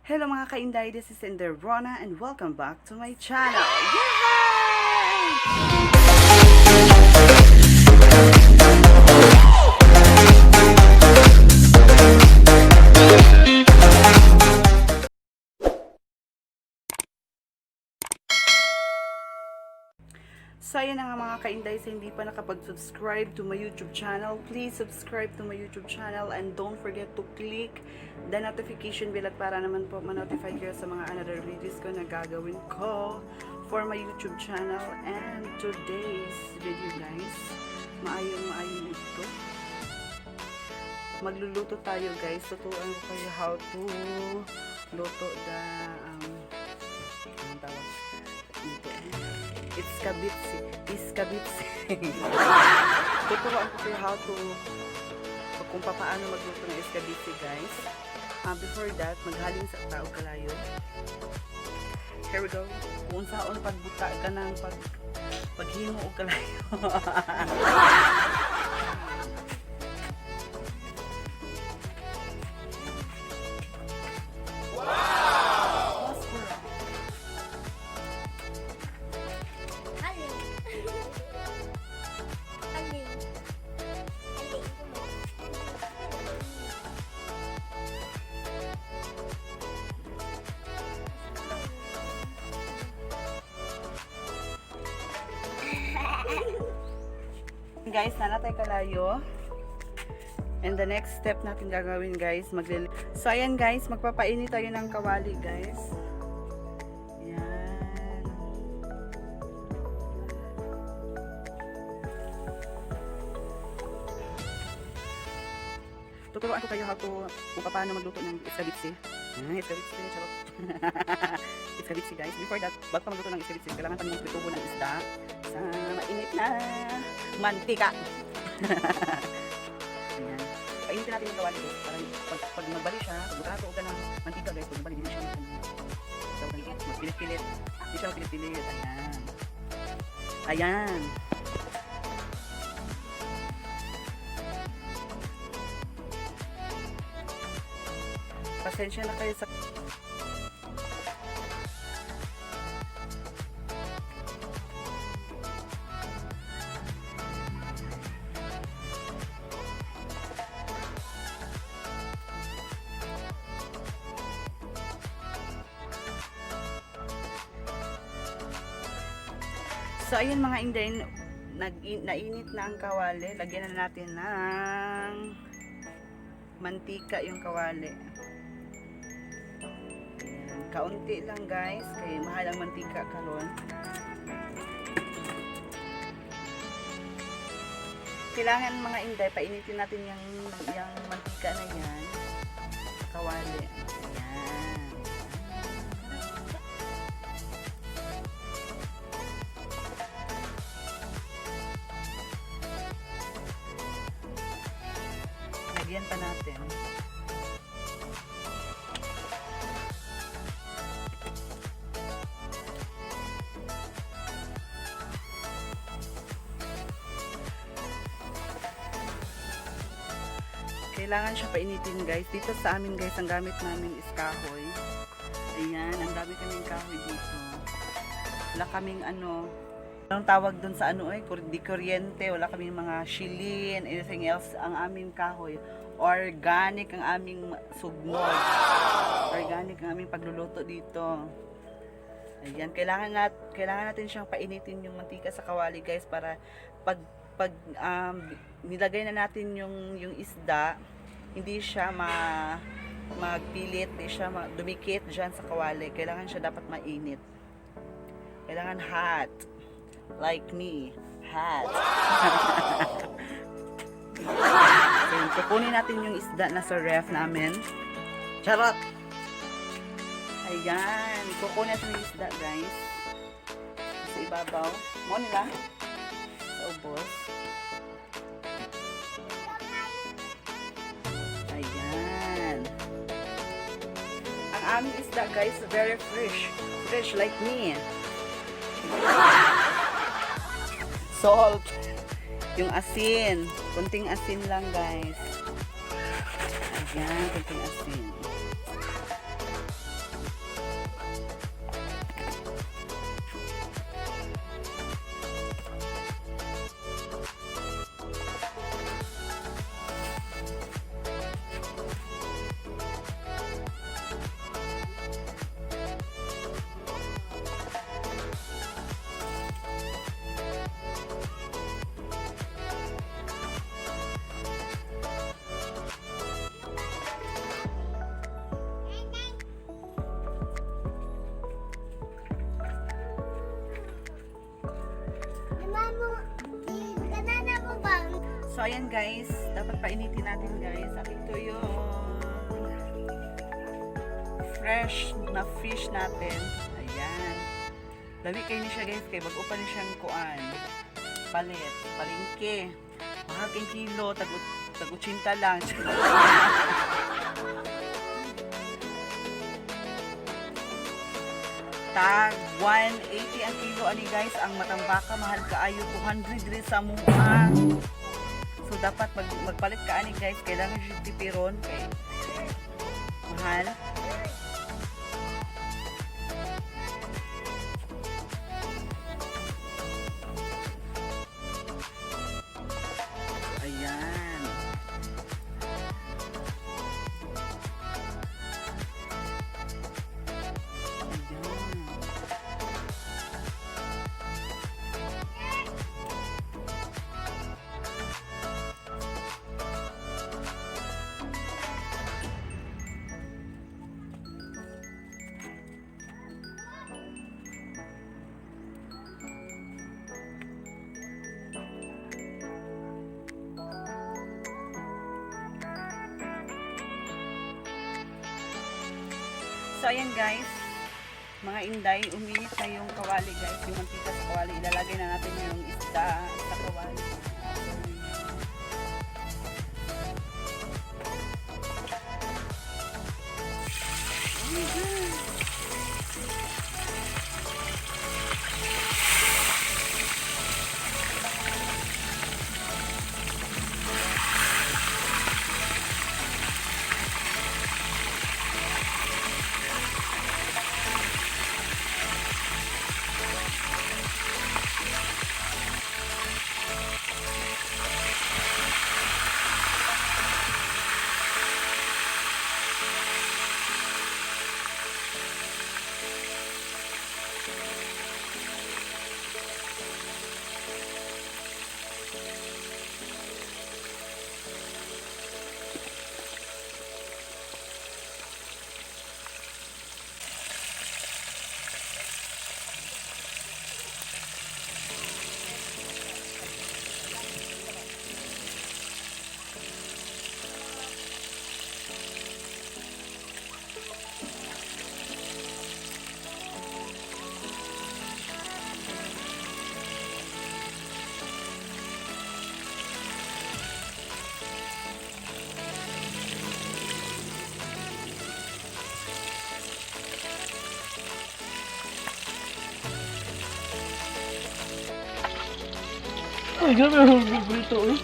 Hello mga kainday, this is Cinderona and welcome back to my channel. Yay! So ayan na nga mga kainday, sa hindi pa nakapag-subscribe to my YouTube channel, please subscribe to my YouTube channel and don't forget to click the notification bell at para naman po ma-notify kayo sa mga another videos ko na gagawin ko for my YouTube channel. And today's video guys, maayong ito. Magluluto tayo guys, tuturuan ko kayo how to luto the anong tawag dito, iskabitsi. Tuturuan ko kayo how to kung paano magluto ng iskabitsi guys. Before that, maghalin sa tao kalayo. Here we go. Kung saan pagbuta ka ng paghimo o kalayo. Guys, nanatay kalayo. And the next step natin gagawin guys, so ayan guys, magpapainit tayo ng kawali guys. Yan. Tuturuan ko kayo kung paano magluto ng iskabitsi. Iskabitsi, charot. Iskabitsi guys. Before that, bago pa magluto ng iskabitsi, kailangan pa ng pritubo ng isda sa mainit na mantika. Ayan. Painitin natin yung kawali guys. Para pag magbali siya, pag magkato ka ng mantika guys, pag magbali din siya magpilit-pilit. Hindi siya magpilit-pilit. Ayan. Ayan. Pasensya na kayo sa So ayun mga inday, nainit na ang kawali. Lagyan na natin ng mantika yung kawali. Ayan. Kaunti lang guys, kaya mahal ang mantika karon. Kailangan mga inday, painitin natin yung mantika na yan sa kawali. Ayan. Lagyan pa natin. Kailangan siya painitin guys. Dito sa amin guys, ang gamit namin is kahoy. Ayan, ang dami kaming kahoy dito. Wala kaming anong tawag dun sa di kuryente, wala kaming mga shilin, anything else. Ang aming kahoy, organic ang aming sugnod. Organic ang aming pagluluto dito. Ayan, kailangan natin siyang painitin yung mantika sa kawali guys, para pag nilagay na natin yung isda, hindi siya magpilit, hindi siya dumikit dyan sa kawali. Kailangan siya dapat mainit. Kailangan hot. Like me. Hot. So, kukunin natin yung isda na sa ref namin. Charot! Ayan. Kukunin natin yung isda, guys. Sa ibabaw. Mo nila. Sa ubos. Ayan. Ang aming isda, guys, very fresh. Fresh like me. Salt. Yung asin. Kunting asin lang guys. Ayan, kunting asin. ayan guys, dapat painitin natin guys. At ito yung fresh na fish natin. Ayan. Lawi kayo ni siya guys, kay bago pa ni siyang kuan. Palit, palingke. Mahal kayong kilo, tag-80 lang. Tag 180 ang kilo ani guys. Ang matambaka mahal kaayo 200 rin sa mua. So dapat magpalit ka ani guys, kailangan siya tipiron kay mahal. Ayan. So ayan guys, mga inday, uminit na yung kawali guys, yung mantika sa kawali. Ilalagay na natin yung isda sa kawali. Ay, grabe ang burrito eh.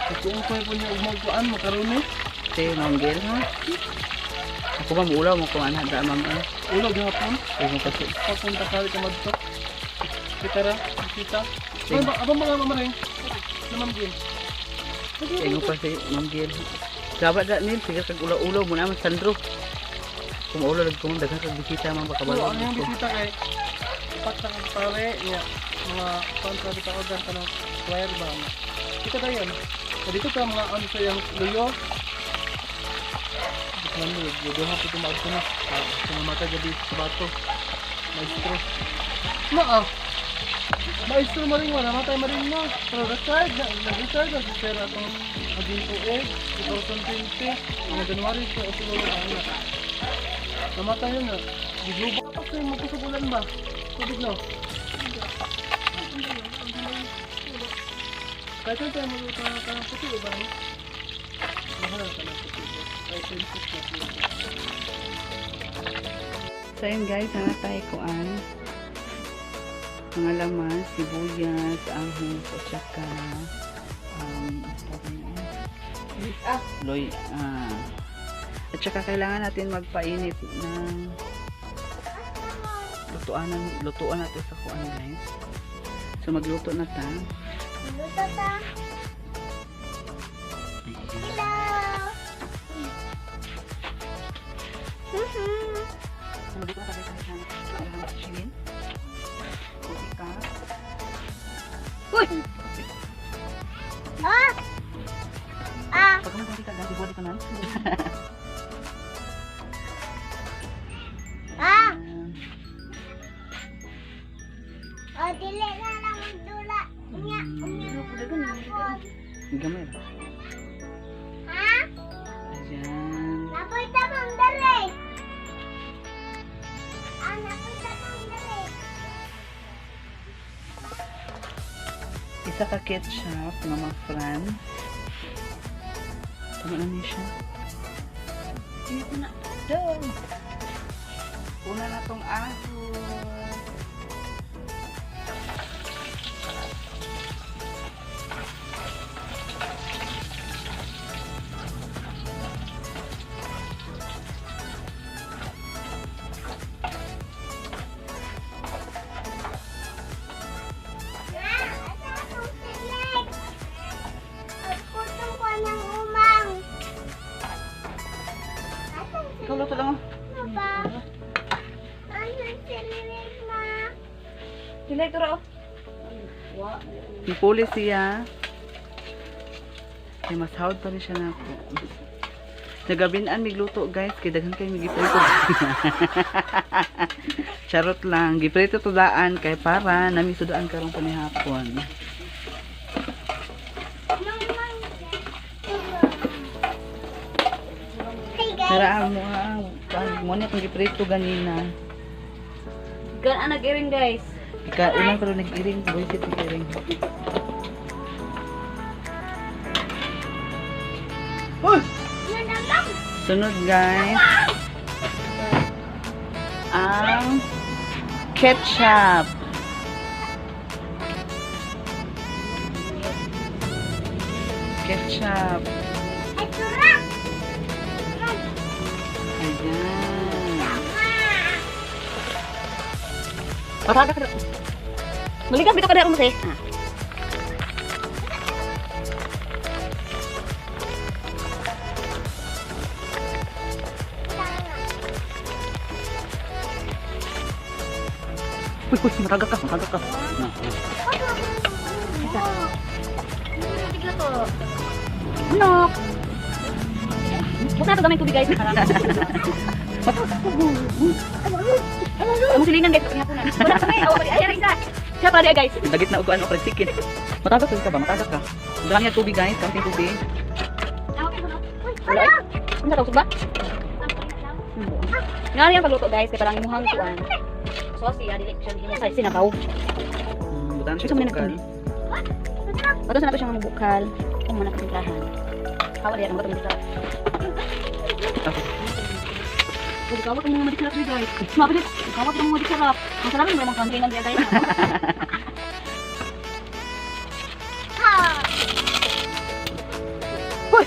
Ito ang kaya po niya umagpaan, makaroni. Ito yung manggil ha. Ako ba mulaw mo kung anak da ma'am eh. Ulo, gihapon. Huwag mo kasi. Papunta kali ka madto. Kita ra, kita. Abang mga mamaring. Namamgin. Huwag mo kasi manggil. Sabat da nil, sige kag ulaw-ulaw mo naman Sandro. Kung maulo lang kung daghang kag bisita man Oo, bakabalon. ano yung bisita kay patang ang pare, niya. Mga kontra kita organ ka ng flyer ba? Kita na yan. Dito ka mga ano sa yung luyo. Ano mo, doon ako tumawag ko na. Sumamatay gabi sa bato. Maestro. Maestro maring mo, namatay maring mo. Pero retired na, nag-retired na. Pero itong maging tuig, 2020, mga January, so sunod na anak. Namatay yun na. Giglubo ako yung magkusugulan ba? Tubig no? Kahit saan tayo magkakaroon ka ng puti o ba? Mahal ka ng puti o. Kahit sensitive na puti. So yun guys, hanap tayo kuan. Mga laman, sibuyas, ahos, at saka loy, at saka kailangan natin magpainit ng lutuan natin sa kuan guys. So magluto na ta. Luto ta. Hello. So magluto na ta guys sa chilin. Ka. Uy! Ah! Ah! Pag mo ka ganti buwan ka nan. Ah! Isa ka ketchup, mga friend. Tama na niya siya. Ito na. Done. Una na tong ahos. Ikaw luto lang. Silay ito raw. Ipuli siya. Kaya mas hawd pa rin siya na ako. Nagabinaan migluto guys. Kaya daghan kayo migiprito. Charot lang. Giprito to daan. Kaya para namisudaan karong panihapon. Naraan mo ha. Mo na itong giprito ganina. Gan nag-iring guys. Ika, unang karoon nag-iring. Buisit nag-iring. Sunod guys. Ang ketchup. Ketchup. Ayan. Mataga ka. Maligas bitaw ka daro mo say. Uy, mataga ka, mataga ka. Tigla to. Ano? Huwag na ito gamay tubig guys. Ang silingan guys. Wala ka may. Ayan isa. Siya pa guys. Dagit na uguan o fried chicken. Mataga ka ba? Mataga ka. Dami niya tubig guys, kaming tubig. Wala. Ano sa ba? Nga yan pagluto guys. Kaya parang imuhang tuan. Sauce ya, direction. Ay, sinabaw. Butan siya Gusto mo na bukal. Bato sa nato siyang bukal. Kung mana katimplahan. Kawal yan ang bato dito. Jadi kawat ang mga madisarap siya guys. Mabit, kawat ang mga madisarap. Ang sarap yung mga country ng diya guys. Hoy!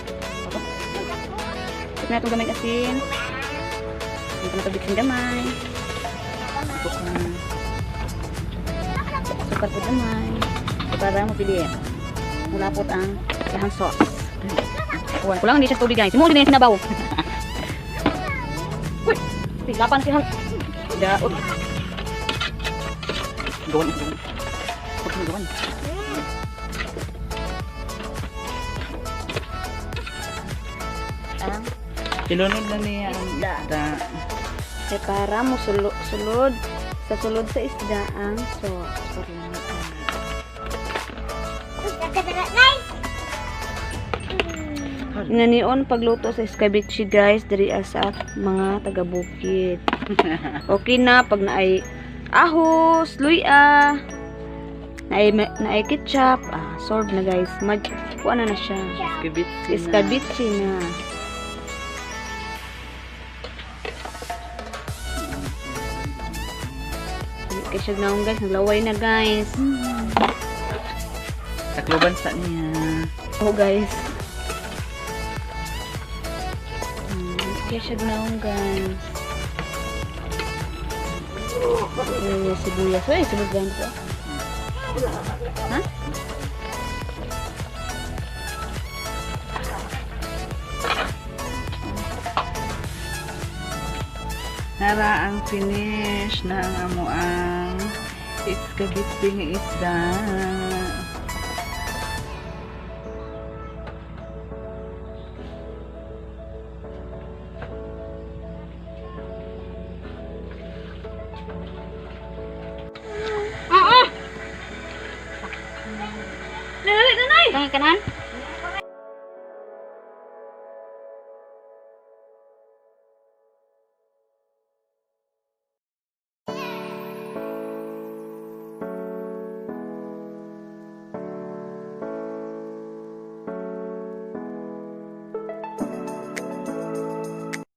Ito na itong gamay asin. Ito na ito gamay. Sukar po gamay. Para mapili. Mulapot ang lahang sauce. Kulang hindi siya tubig guys. Simuli na yung sinabaw. Uy! Tigapan siya. Daot. Gawan ito. Huwag mo gawan. Ilunod na niya ang isda. Para mo sulod. Sa sulod sa isda ang sauce. Nanion pagluto sa escabeche guys diri sa mga taga-bukid. Okay na pag naay ahos, luya, naay ketchup, solve na guys. Kuha na siya. Escabeche na. Kasi siya naong guys, naglaway na guys. Takloban sa niya. Oh guys. Kaya siya naong guys. Sibuyas. Uy, sibuyas ganito. Ha? Nara ang finish na ang amuang escabeche nga isda. Nanay! Tangan kanan?